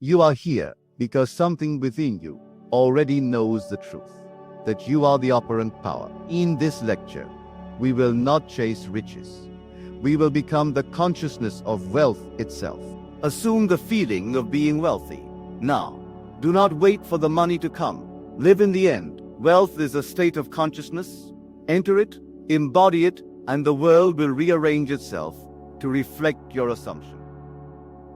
You are here because something within you already knows the truth, that you are the operant power. In this lecture, we will not chase riches. We will become the consciousness of wealth itself. Assume the feeling of being wealthy. Now, do not wait for the money to come. Live in the end. Wealth is a state of consciousness. Enter it, embody it, and the world will rearrange itself to reflect your assumption.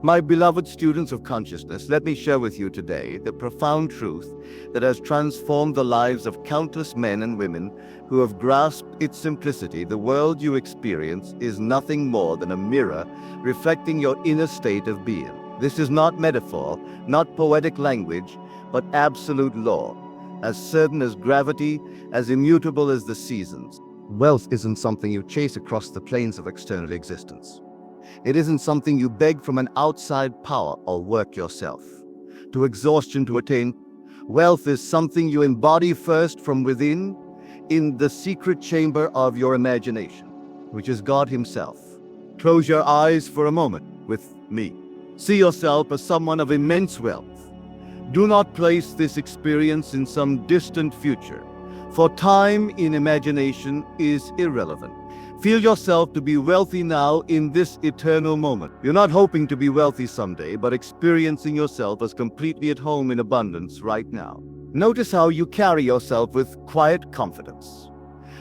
My beloved students of consciousness, let me share with you today the profound truth that has transformed the lives of countless men and women who have grasped its simplicity. The world you experience is nothing more than a mirror reflecting your inner state of being. This is not metaphor, not poetic language, but absolute law, as certain as gravity, as immutable as the seasons. Wealth isn't something you chase across the plains of external existence. It isn't something you beg from an outside power or work yourself to exhaustion to attain. Wealth is something you embody first from within, in the secret chamber of your imagination, which is God Himself. Close your eyes for a moment with me. See yourself as someone of immense wealth. Do not place this experience in some distant future, for time in imagination is irrelevant. Feel yourself to be wealthy now in this eternal moment. You're not hoping to be wealthy someday, but experiencing yourself as completely at home in abundance right now. Notice how you carry yourself with quiet confidence.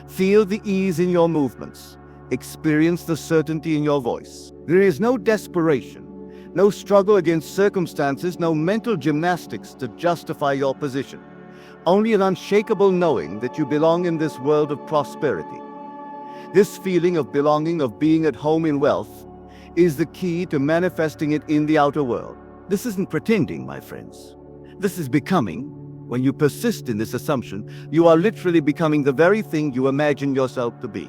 Feel the ease in your movements. Experience the certainty in your voice. There is no desperation, no struggle against circumstances, no mental gymnastics to justify your position. Only an unshakable knowing that you belong in this world of prosperity. This feeling of belonging, of being at home in wealth, is the key to manifesting it in the outer world. This isn't pretending, my friends. This is becoming. When you persist in this assumption, you are literally becoming the very thing you imagine yourself to be.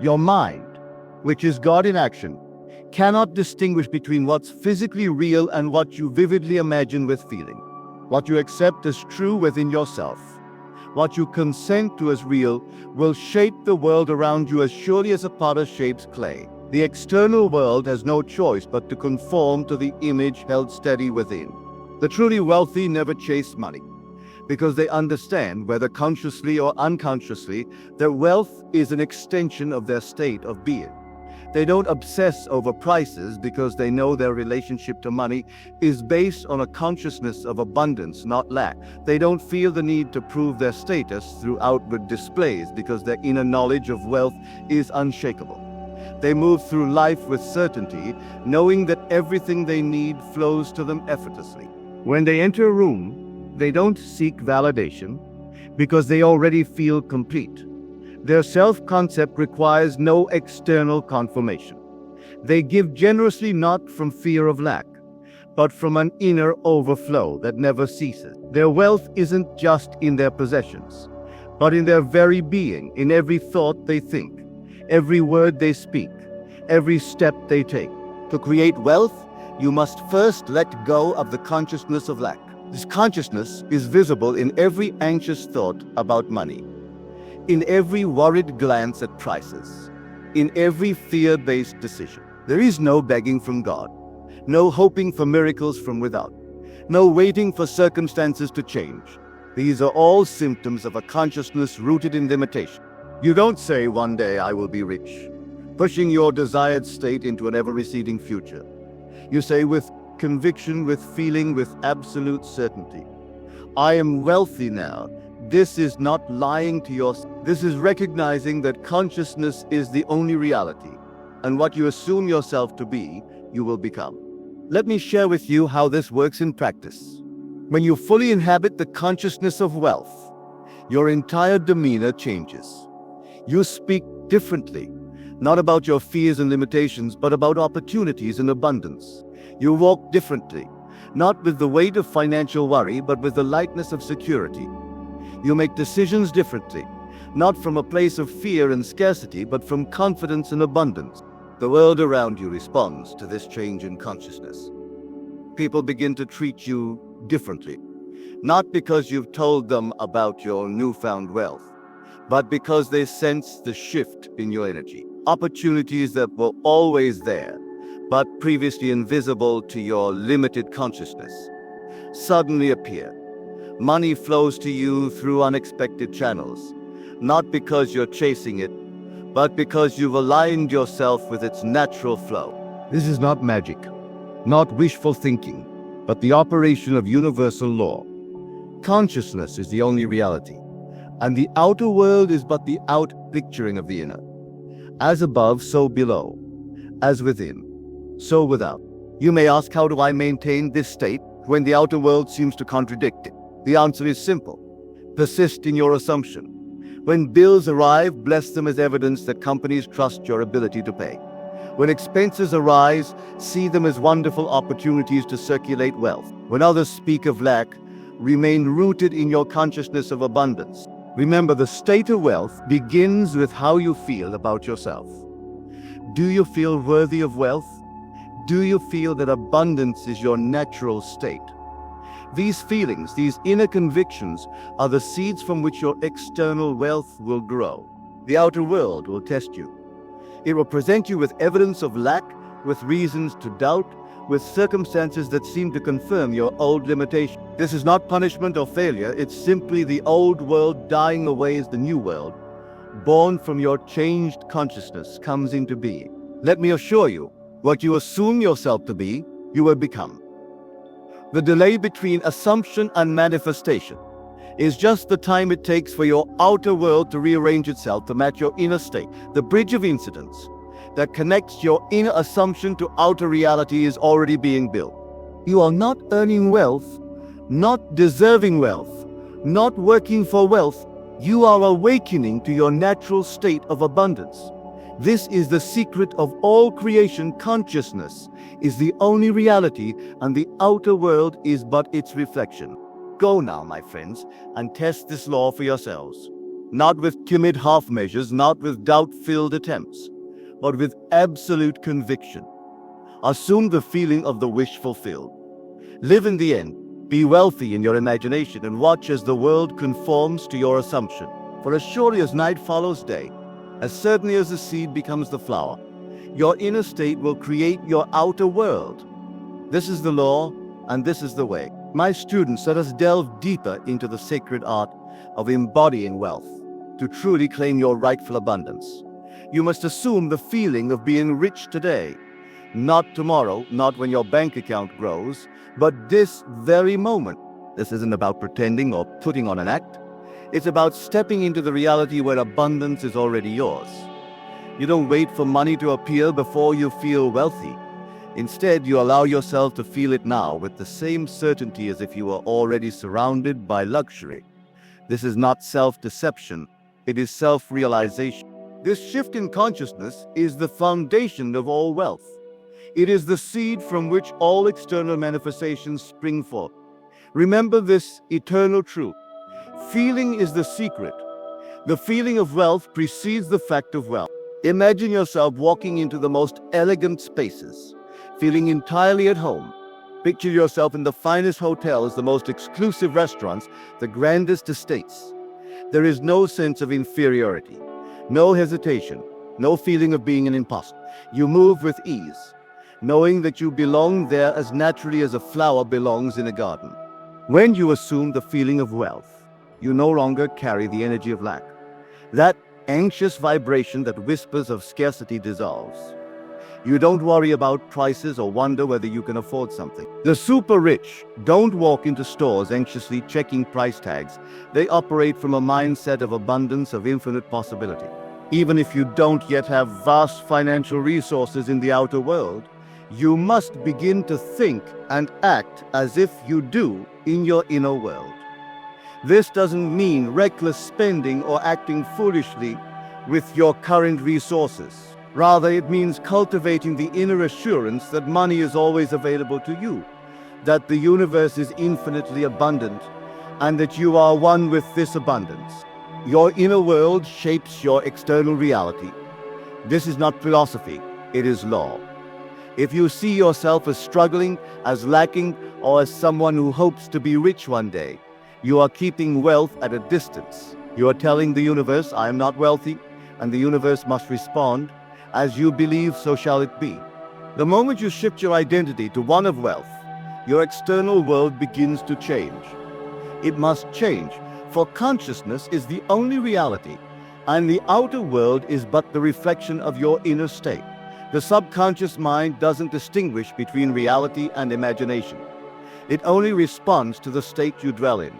Your mind, which is God in action, cannot distinguish between what's physically real and what you vividly imagine with feeling. What you accept as true within yourself, what you consent to as real, will shape the world around you as surely as a potter shapes clay. The external world has no choice but to conform to the image held steady within. The truly wealthy never chase money, because they understand, whether consciously or unconsciously, that wealth is an extension of their state of being. They don't obsess over prices because they know their relationship to money is based on a consciousness of abundance, not lack. They don't feel the need to prove their status through outward displays because their inner knowledge of wealth is unshakable. They move through life with certainty, knowing that everything they need flows to them effortlessly. When they enter a room, they don't seek validation because they already feel complete. Their self-concept requires no external confirmation. They give generously not from fear of lack, but from an inner overflow that never ceases. Their wealth isn't just in their possessions, but in their very being, in every thought they think, every word they speak, every step they take. To create wealth, you must first let go of the consciousness of lack. This consciousness is visible in every anxious thought about money, in every worried glance at prices, in every fear-based decision. There is no begging from God, no hoping for miracles from without, no waiting for circumstances to change. These are all symptoms of a consciousness rooted in limitation. You don't say, "One day I will be rich," pushing your desired state into an ever-receding future. You say with conviction, with feeling, with absolute certainty, "I am wealthy now." This is not lying to yourself. This is recognizing that consciousness is the only reality, and what you assume yourself to be, you will become. Let me share with you how this works in practice. When you fully inhabit the consciousness of wealth, your entire demeanor changes. You speak differently, not about your fears and limitations, but about opportunities and abundance. You walk differently, not with the weight of financial worry, but with the lightness of security. You make decisions differently, not from a place of fear and scarcity, but from confidence and abundance. The world around you responds to this change in consciousness. People begin to treat you differently, not because you've told them about your newfound wealth, but because they sense the shift in your energy. Opportunities that were always there, but previously invisible to your limited consciousness, suddenly appear. Money flows to you through unexpected channels, not because you're chasing it, but because you've aligned yourself with its natural flow. This is not magic, not wishful thinking, but the operation of universal law. Consciousness is the only reality, and the outer world is but the out-picturing of the inner. As above, so below. As within, so without. You may ask, how do I maintain this state when the outer world seems to contradict it? The answer is simple. Persist in your assumption. When bills arrive, bless them as evidence that companies trust your ability to pay. When expenses arise, see them as wonderful opportunities to circulate wealth. When others speak of lack, remain rooted in your consciousness of abundance. Remember, the state of wealth begins with how you feel about yourself. Do you feel worthy of wealth? Do you feel that abundance is your natural state? These feelings, these inner convictions, are the seeds from which your external wealth will grow. The outer world will test you. It will present you with evidence of lack, with reasons to doubt, with circumstances that seem to confirm your old limitation. This is not punishment or failure, it's simply the old world dying away as the new world, born from your changed consciousness, comes into being. Let me assure you, what you assume yourself to be, you will become. The delay between assumption and manifestation is just the time it takes for your outer world to rearrange itself to match your inner state. The bridge of incidents that connects your inner assumption to outer reality is already being built. You are not earning wealth, not deserving wealth, not working for wealth. You are awakening to your natural state of abundance. This is the secret of all creation. Consciousness is the only reality, and the outer world is but its reflection. Go now, my friends, and test this law for yourselves. Not with timid half measures, not with doubt-filled attempts, but with absolute conviction. Assume the feeling of the wish fulfilled. Live in the end. Be wealthy in your imagination and watch as the world conforms to your assumption. For as surely as night follows day, as certainly as the seed becomes the flower, your inner state will create your outer world. This is the law, and this is the way. My students, let us delve deeper into the sacred art of embodying wealth to truly claim your rightful abundance. You must assume the feeling of being rich today, not tomorrow, not when your bank account grows, but this very moment. This isn't about pretending or putting on an act. It's about stepping into the reality where abundance is already yours. You don't wait for money to appear before you feel wealthy. Instead, you allow yourself to feel it now with the same certainty as if you were already surrounded by luxury. This is not self-deception, it is self-realization. This shift in consciousness is the foundation of all wealth. It is the seed from which all external manifestations spring forth. Remember this eternal truth. Feeling is the secret. The feeling of wealth precedes the fact of wealth. Imagine yourself walking into the most elegant spaces, feeling entirely at home. Picture yourself in the finest hotels, the most exclusive restaurants, the grandest estates. There is no sense of inferiority, no hesitation, no feeling of being an imposter. You move with ease, knowing that you belong there as naturally as a flower belongs in a garden. When you assume the feeling of wealth, you no longer carry the energy of lack. That anxious vibration that whispers of scarcity dissolves. You don't worry about prices or wonder whether you can afford something. The super rich don't walk into stores anxiously checking price tags. They operate from a mindset of abundance, of infinite possibility. Even if you don't yet have vast financial resources in the outer world, you must begin to think and act as if you do in your inner world. This doesn't mean reckless spending or acting foolishly with your current resources. Rather, it means cultivating the inner assurance that money is always available to you, that the universe is infinitely abundant, and that you are one with this abundance. Your inner world shapes your external reality. This is not philosophy, it is law. If you see yourself as struggling, as lacking, or as someone who hopes to be rich one day, you are keeping wealth at a distance. You are telling the universe, I am not wealthy, and the universe must respond, as you believe, so shall it be. The moment you shift your identity to one of wealth, your external world begins to change. It must change, for consciousness is the only reality, and the outer world is but the reflection of your inner state. The subconscious mind doesn't distinguish between reality and imagination. It only responds to the state you dwell in.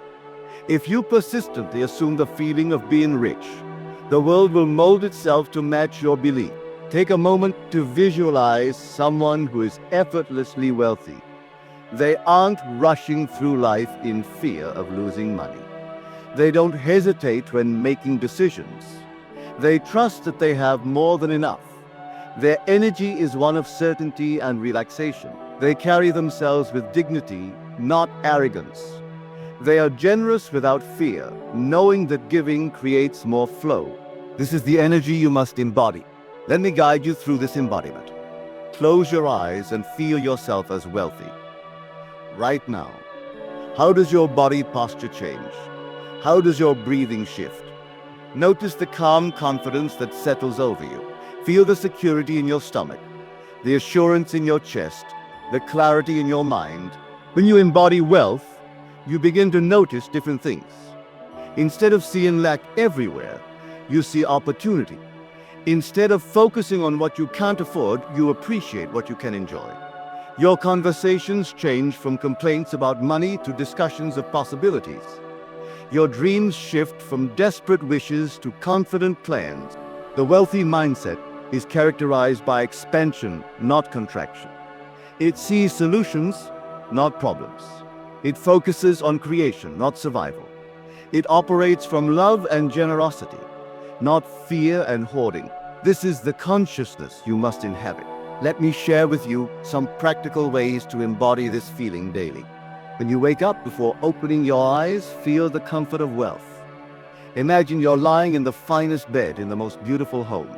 If you persistently assume the feeling of being rich, the world will mold itself to match your belief. Take a moment to visualize someone who is effortlessly wealthy. They aren't rushing through life in fear of losing money. They don't hesitate when making decisions. They trust that they have more than enough. Their energy is one of certainty and relaxation. They carry themselves with dignity, not arrogance. They are generous without fear, knowing that giving creates more flow. This is the energy you must embody. Let me guide you through this embodiment. Close your eyes and feel yourself as wealthy. Right now, how does your body posture change? How does your breathing shift? Notice the calm confidence that settles over you. Feel the security in your stomach, the assurance in your chest, the clarity in your mind. When you embody wealth, you begin to notice different things. Instead of seeing lack everywhere, you see opportunity. Instead of focusing on what you can't afford, you appreciate what you can enjoy. Your conversations change from complaints about money to discussions of possibilities. Your dreams shift from desperate wishes to confident plans. The wealthy mindset is characterized by expansion, not contraction. It sees solutions, not problems. It focuses on creation, not survival. It operates from love and generosity, not fear and hoarding. This is the consciousness you must inhabit. Let me share with you some practical ways to embody this feeling daily. When you wake up, before opening your eyes, feel the comfort of wealth. Imagine you're lying in the finest bed in the most beautiful home.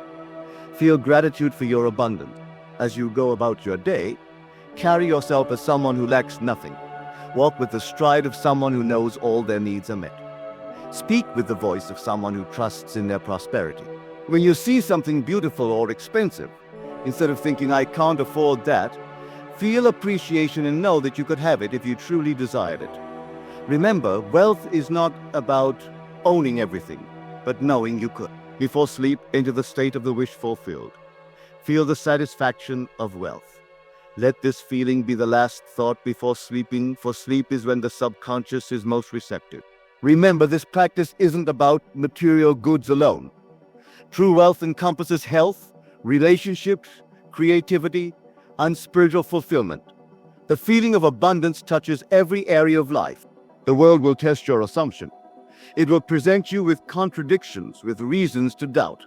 Feel gratitude for your abundance. As you go about your day, carry yourself as someone who lacks nothing. Walk with the stride of someone who knows all their needs are met. Speak with the voice of someone who trusts in their prosperity. When you see something beautiful or expensive, instead of thinking, "I can't afford that," feel appreciation and know that you could have it if you truly desired it. Remember, wealth is not about owning everything, but knowing you could. Before sleep, enter the state of the wish fulfilled. Feel the satisfaction of wealth. Let this feeling be the last thought before sleeping, for sleep is when the subconscious is most receptive. Remember, this practice isn't about material goods alone. True wealth encompasses health, relationships, creativity, and spiritual fulfillment. The feeling of abundance touches every area of life. The world will test your assumption. It will present you with contradictions, with reasons to doubt.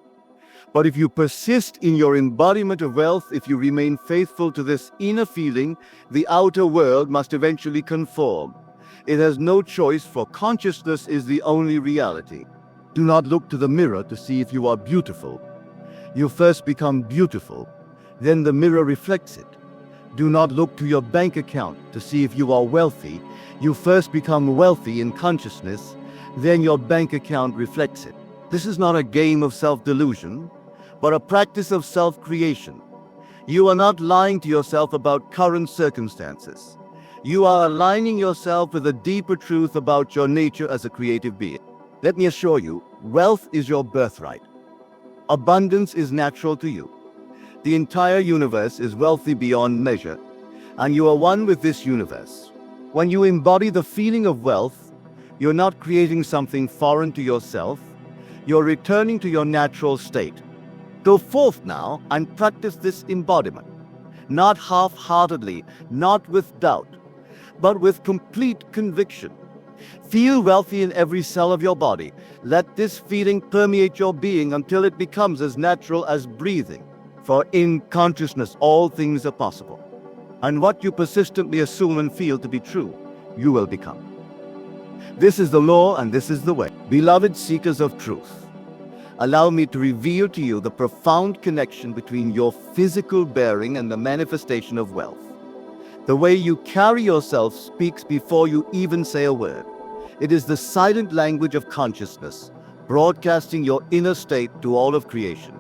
But if you persist in your embodiment of wealth, if you remain faithful to this inner feeling, the outer world must eventually conform. It has no choice, for consciousness is the only reality. Do not look to the mirror to see if you are beautiful. You first become beautiful, then the mirror reflects it. Do not look to your bank account to see if you are wealthy. You first become wealthy in consciousness, then your bank account reflects it. This is not a game of self-delusion, but a practice of self-creation. You are not lying to yourself about current circumstances. You are aligning yourself with a deeper truth about your nature as a creative being. Let me assure you, wealth is your birthright. Abundance is natural to you. The entire universe is wealthy beyond measure, and you are one with this universe. When you embody the feeling of wealth, you're not creating something foreign to yourself. You're returning to your natural state. Go forth now and practice this embodiment, not half-heartedly, not with doubt, but with complete conviction. Feel wealthy in every cell of your body. Let this feeling permeate your being until it becomes as natural as breathing. For in consciousness, all things are possible. And what you persistently assume and feel to be true, you will become. This is the law and this is the way. Beloved seekers of truth, allow me to reveal to you the profound connection between your physical bearing and the manifestation of wealth. The way you carry yourself speaks before you even say a word. It is the silent language of consciousness, broadcasting your inner state to all of creation.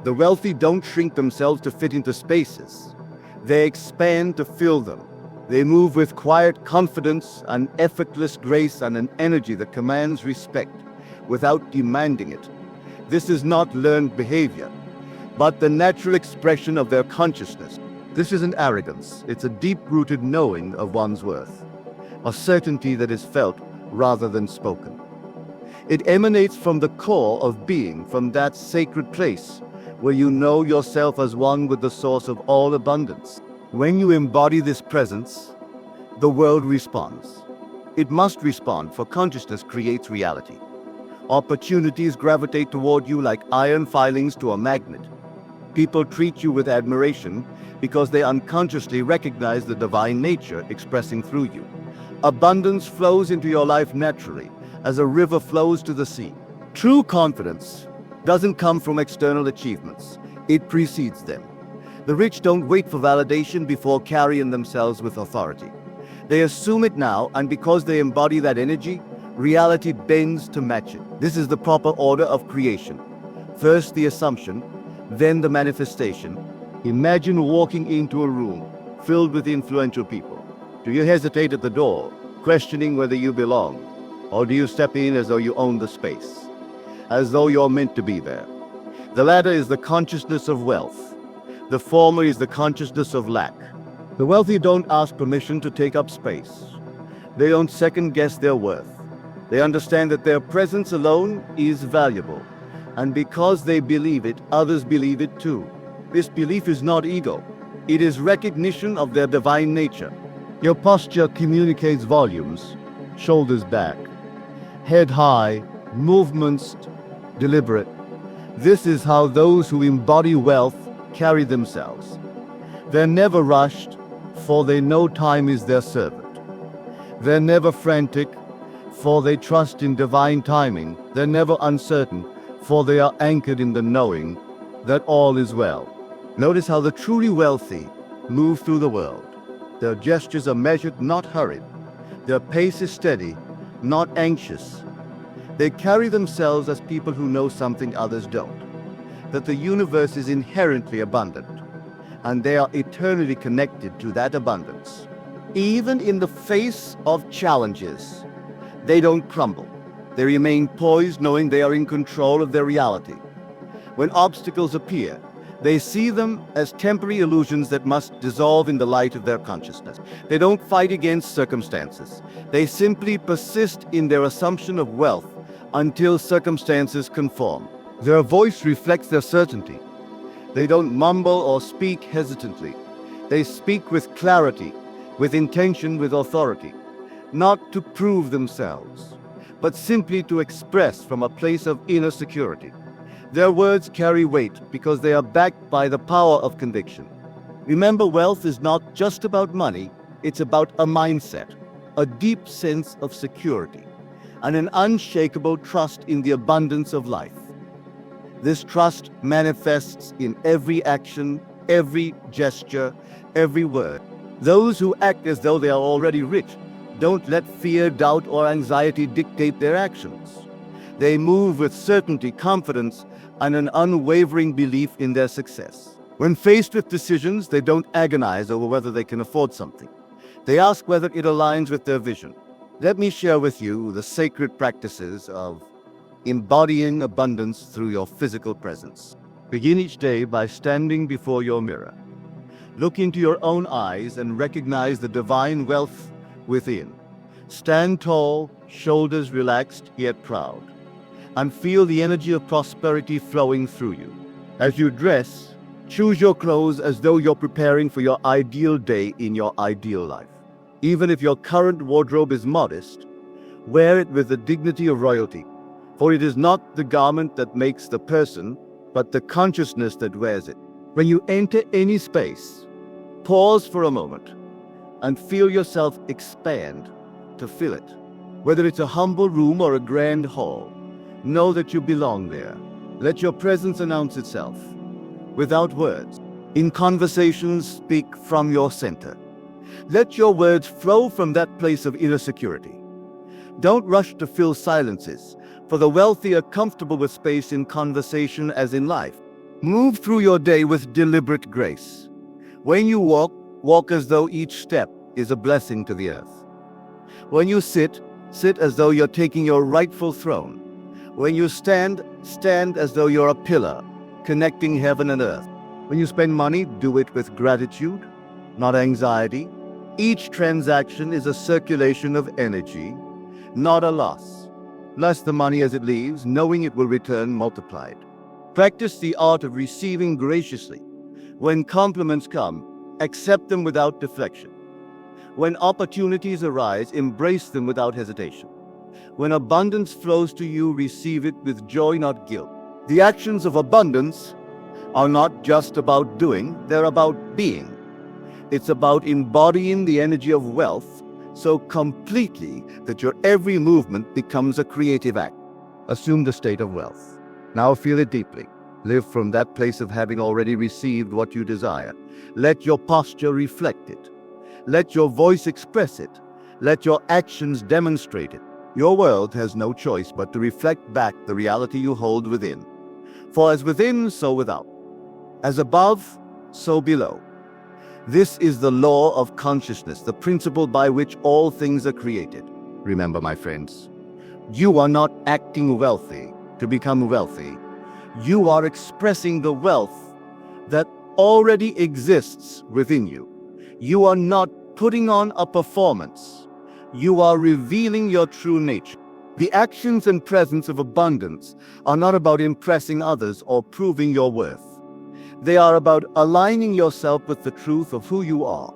The wealthy don't shrink themselves to fit into spaces. They expand to fill them. They move with quiet confidence, an effortless grace, and an energy that commands respect without demanding it. This is not learned behavior, but the natural expression of their consciousness. This isn't arrogance, it's a deep-rooted knowing of one's worth, a certainty that is felt rather than spoken. It emanates from the core of being, from that sacred place where you know yourself as one with the source of all abundance. When you embody this presence, the world responds. It must respond, for consciousness creates reality. Opportunities gravitate toward you like iron filings to a magnet. People treat you with admiration because they unconsciously recognize the divine nature expressing through you. Abundance flows into your life naturally, as a river flows to the sea. True confidence doesn't come from external achievements. It precedes them. The rich don't wait for validation before carrying themselves with authority. They assume it now, and because they embody that energy, reality bends to match it. This is the proper order of creation. First the assumption, then the manifestation. Imagine walking into a room filled with influential people. Do you hesitate at the door, questioning whether you belong? Or do you step in as though you own the space, as though you're meant to be there? The latter is the consciousness of wealth. The former is the consciousness of lack. The wealthy don't ask permission to take up space. They don't second-guess their worth. They understand that their presence alone is valuable. And because they believe it, others believe it too. This belief is not ego. It is recognition of their divine nature. Your posture communicates volumes. Shoulders back, head high, movements deliberate. This is how those who embody wealth carry themselves. They're never rushed, for they know time is their servant. They're never frantic, for they trust in divine timing. They're never uncertain, for they are anchored in the knowing that all is well. Notice how the truly wealthy move through the world. Their gestures are measured, not hurried. Their pace is steady, not anxious. They carry themselves as people who know something others don't, that the universe is inherently abundant, and they are eternally connected to that abundance. Even in the face of challenges, they don't crumble. They remain poised, knowing they are in control of their reality. When obstacles appear, they see them as temporary illusions that must dissolve in the light of their consciousness. They don't fight against circumstances. They simply persist in their assumption of wealth until circumstances conform. Their voice reflects their certainty. They don't mumble or speak hesitantly. They speak with clarity, with intention, with authority, not to prove themselves, but simply to express from a place of inner security. Their words carry weight because they are backed by the power of conviction. Remember, wealth is not just about money, it's about a mindset, a deep sense of security, and an unshakable trust in the abundance of life. This trust manifests in every action, every gesture, every word. Those who act as though they are already rich don't let fear, doubt, or anxiety dictate their actions. They move with certainty, confidence, and an unwavering belief in their success. When faced with decisions, they don't agonize over whether they can afford something. They ask whether it aligns with their vision. Let me share with you the sacred practices of embodying abundance through your physical presence. Begin each day by standing before your mirror. Look into your own eyes and recognize the divine wealth within. Stand tall, shoulders relaxed yet proud, and feel the energy of prosperity flowing through you. As you dress, choose your clothes as though you're preparing for your ideal day in your ideal life. Even if your current wardrobe is modest, wear it with the dignity of royalty, for it is not the garment that makes the person, but the consciousness that wears it. When you enter any space, pause for a moment and feel yourself expand to fill it. Whether it's a humble room or a grand hall, know that you belong there. Let your presence announce itself, without words. In conversations, speak from your center. Let your words flow from that place of inner security. Don't rush to fill silences, for the wealthy are comfortable with space in conversation as in life. Move through your day with deliberate grace. When you walk, walk as though each step is a blessing to the earth. When you sit, sit as though you're taking your rightful throne. When you stand, stand as though you're a pillar, connecting heaven and earth. When you spend money, do it with gratitude, not anxiety. Each transaction is a circulation of energy, not a loss. Bless the money as it leaves, knowing it will return multiplied. Practice the art of receiving graciously. When compliments come, accept them without deflection. When opportunities arise, embrace them without hesitation. When abundance flows to you, receive it with joy, not guilt. The actions of abundance are not just about doing, they're about being. It's about embodying the energy of wealth so completely that your every movement becomes a creative act. Assume the state of wealth. Now feel it deeply. Live from that place of having already received what you desire. Let your posture reflect it. Let your voice express it. Let your actions demonstrate it. Your world has no choice but to reflect back the reality you hold within. For as within, so without. As above, so below. This is the law of consciousness, the principle by which all things are created. Remember, my friends, you are not acting wealthy to become wealthy. You are expressing the wealth that already exists within you. You are not putting on a performance. You are revealing your true nature. The actions and presence of abundance are not about impressing others or proving your worth. They are about aligning yourself with the truth of who you are,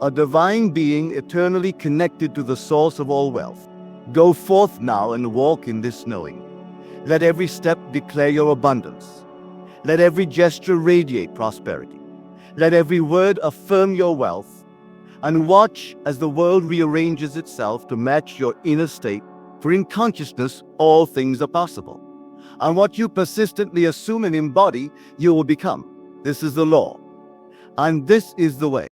a divine being eternally connected to the source of all wealth. Go forth now and walk in this knowing. Let every step declare your abundance. Let every gesture radiate prosperity. Let every word affirm your wealth, and watch as the world rearranges itself to match your inner state, for in consciousness all things are possible. And what you persistently assume and embody, you will become. This is the law, and this is the way.